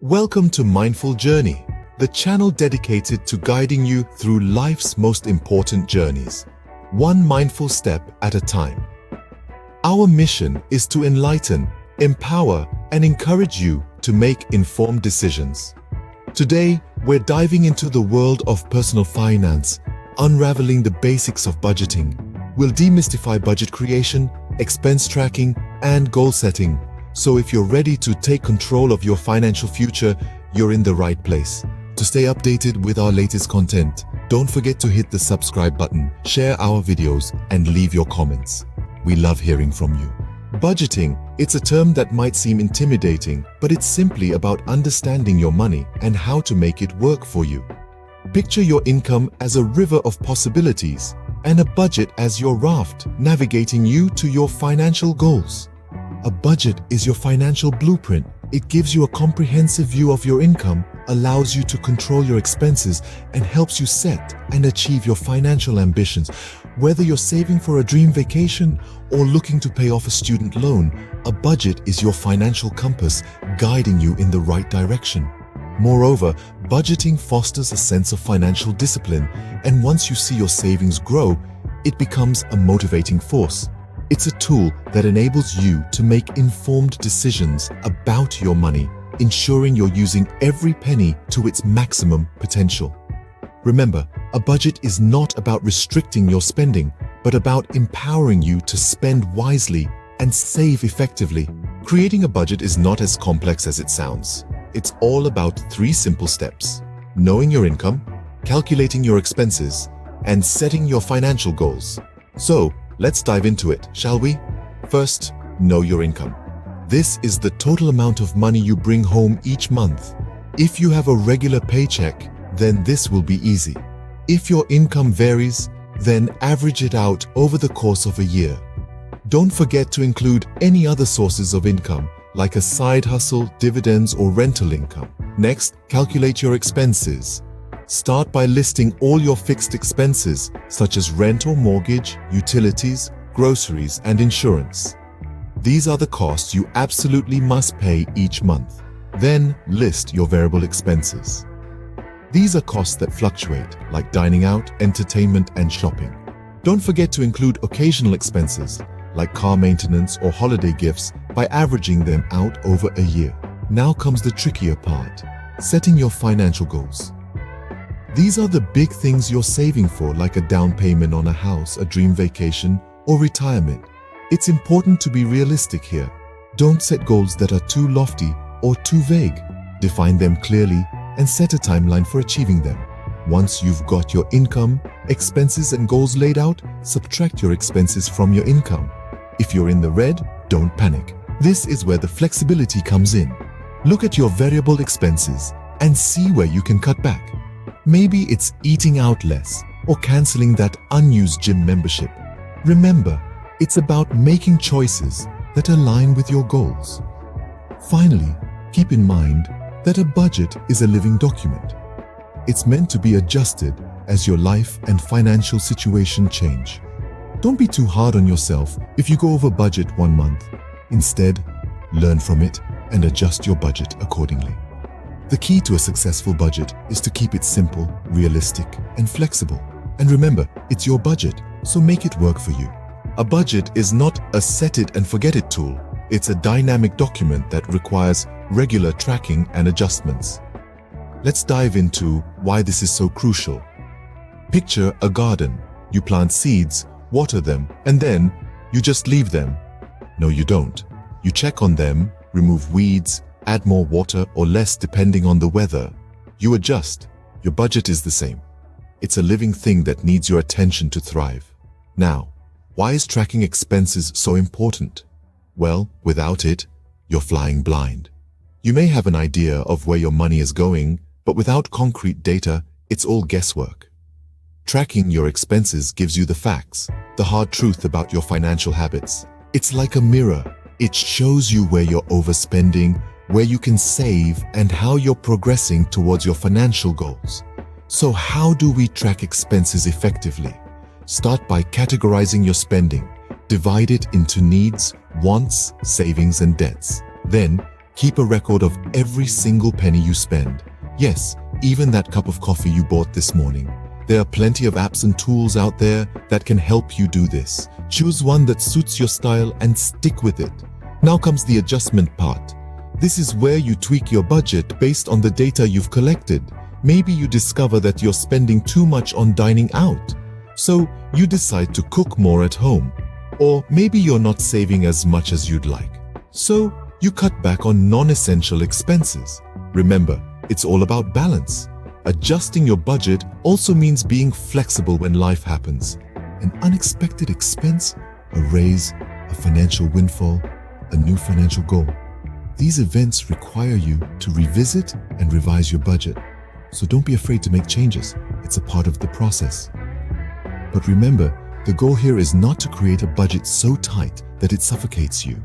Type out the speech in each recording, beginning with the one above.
Welcome to Mindful Journey, the channel dedicated to guiding you through life's most important journeys, one mindful step at a time. Our mission is to enlighten, empower, and encourage you to make informed decisions. Today, we're diving into the world of personal finance, unraveling the basics of budgeting. We'll demystify budget creation, expense tracking, and goal setting. So if you're ready to take control of your financial future, you're in the right place. To stay updated with our latest content, don't forget to hit the subscribe button, share our videos, and leave your comments. We love hearing from you. Budgeting, it's a term that might seem intimidating, but it's simply about understanding your money and how to make it work for you. Picture your income as a river of possibilities and a budget as your raft, navigating you to your financial goals. A budget is your financial blueprint. It gives you a comprehensive view of your income, allows you to control your expenses, and helps you set and achieve your financial ambitions. Whether you're saving for a dream vacation or looking to pay off a student loan, a budget is your financial compass, guiding you in the right direction. Moreover, budgeting fosters a sense of financial discipline, and once you see your savings grow, it becomes a motivating force. It's a tool that enables you to make informed decisions about your money, ensuring you're using every penny to its maximum potential. Remember, a budget is not about restricting your spending, but about empowering you to spend wisely and save effectively. Creating a budget is not as complex as it sounds. It's all about 3 simple steps: knowing your income, calculating your expenses, and setting your financial goals. So, let's dive into it, shall we? First, know your income. This is the total amount of money you bring home each month. If you have a regular paycheck, then this will be easy. If your income varies, then average it out over the course of a year. Don't forget to include any other sources of income, like a side hustle, dividends, or rental income. Next, calculate your expenses. Start by listing all your fixed expenses, such as rent or mortgage, utilities, groceries, and insurance. These are the costs you absolutely must pay each month. Then list your variable expenses. These are costs that fluctuate, like dining out, entertainment, and shopping. Don't forget to include occasional expenses, like car maintenance or holiday gifts, by averaging them out over a year. Now comes the trickier part: setting your financial goals. These are the big things you're saving for, like a down payment on a house, a dream vacation, or retirement. It's important to be realistic here. Don't set goals that are too lofty or too vague. Define them clearly and set a timeline for achieving them. Once you've got your income, expenses, and goals laid out, subtract your expenses from your income. If you're in the red, don't panic. This is where the flexibility comes in. Look at your variable expenses and see where you can cut back. Maybe it's eating out less or canceling that unused gym membership. Remember, it's about making choices that align with your goals. Finally, keep in mind that a budget is a living document. It's meant to be adjusted as your life and financial situation change. Don't be too hard on yourself if you go over budget one month. Instead, learn from it and adjust your budget accordingly. The key to a successful budget is to keep it simple, realistic, and flexible. And remember, it's your budget, so make it work for you. A budget is not a set-it-and-forget-it tool. It's a dynamic document that requires regular tracking and adjustments. Let's dive into why this is so crucial. Picture a garden. You plant seeds, water them, and then you just leave them. No, you don't. You check on them, remove weeds, add more water or less depending on the weather. You adjust. Your budget is the same. It's a living thing that needs your attention to thrive. Now, why is tracking expenses so important? Well, without it, you're flying blind. You may have an idea of where your money is going, but without concrete data, it's all guesswork. Tracking your expenses gives you the facts, the hard truth about your financial habits. It's like a mirror. It shows you where you're overspending, where you can save, and how you're progressing towards your financial goals. So how do we track expenses effectively? Start by categorizing your spending. Divide it into needs, wants, savings, and debts. Then, Keep a record of every single penny you spend. Yes, even that cup of coffee you bought this morning. There are plenty of apps and tools out there that can help you do this. Choose one that suits your style and stick with it. Now comes the adjustment part. This is where you tweak your budget based on the data you've collected. Maybe you discover that you're spending too much on dining out, so you decide to cook more at home. Or maybe you're not saving as much as you'd like, so you cut back on non-essential expenses. Remember, it's all about balance. Adjusting your budget also means being flexible when life happens. An unexpected expense, a raise, a financial windfall, a new financial goal. These events require you to revisit and revise your budget. So don't be afraid to make changes. It's a part of the process. But remember, the goal here is not to create a budget so tight that it suffocates you.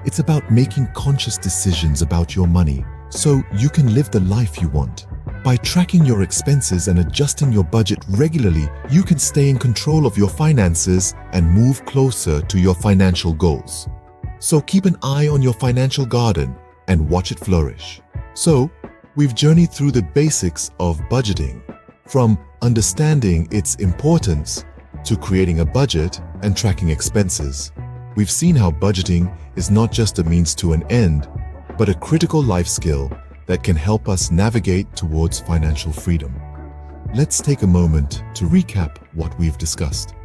It's about making conscious decisions about your money so you can live the life you want. By tracking your expenses and adjusting your budget regularly, you can stay in control of your finances and move closer to your financial goals. So keep an eye on your financial garden and watch it flourish. So, we've journeyed through the basics of budgeting, from understanding its importance to creating a budget and tracking expenses. We've seen how budgeting is not just a means to an end, but a critical life skill that can help us navigate towards financial freedom. Let's take a moment to recap what we've discussed.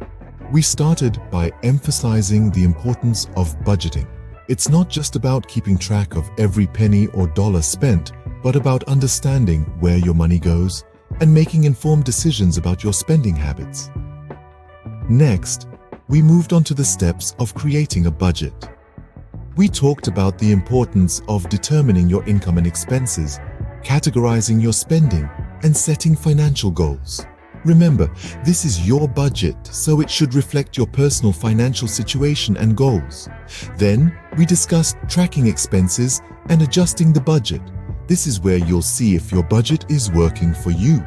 We started by emphasizing the importance of budgeting. It's not just about keeping track of every penny or dollar spent, but about understanding where your money goes and making informed decisions about your spending habits. Next, we moved on to the steps of creating a budget. We talked about the importance of determining your income and expenses, categorizing your spending, and setting financial goals. Remember, this is your budget, so it should reflect your personal financial situation and goals. Then, we discussed tracking expenses and adjusting the budget. This is where you'll see if your budget is working for you.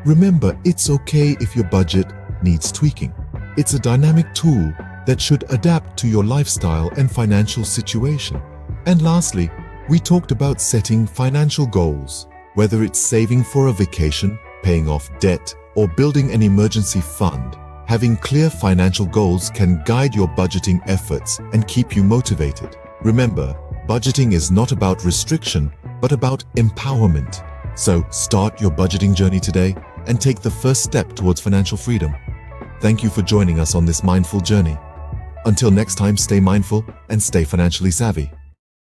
Remember, it's okay if your budget needs tweaking. It's a dynamic tool that should adapt to your lifestyle and financial situation. And lastly, we talked about setting financial goals, whether it's saving for a vacation, paying off debt, or building an emergency fund. Having clear financial goals can guide your budgeting efforts and keep you motivated. Remember, budgeting is not about restriction, but about empowerment. So start your budgeting journey today and take the first step towards financial freedom. Thank you for joining us on this mindful journey. Until next time, stay mindful and stay financially savvy.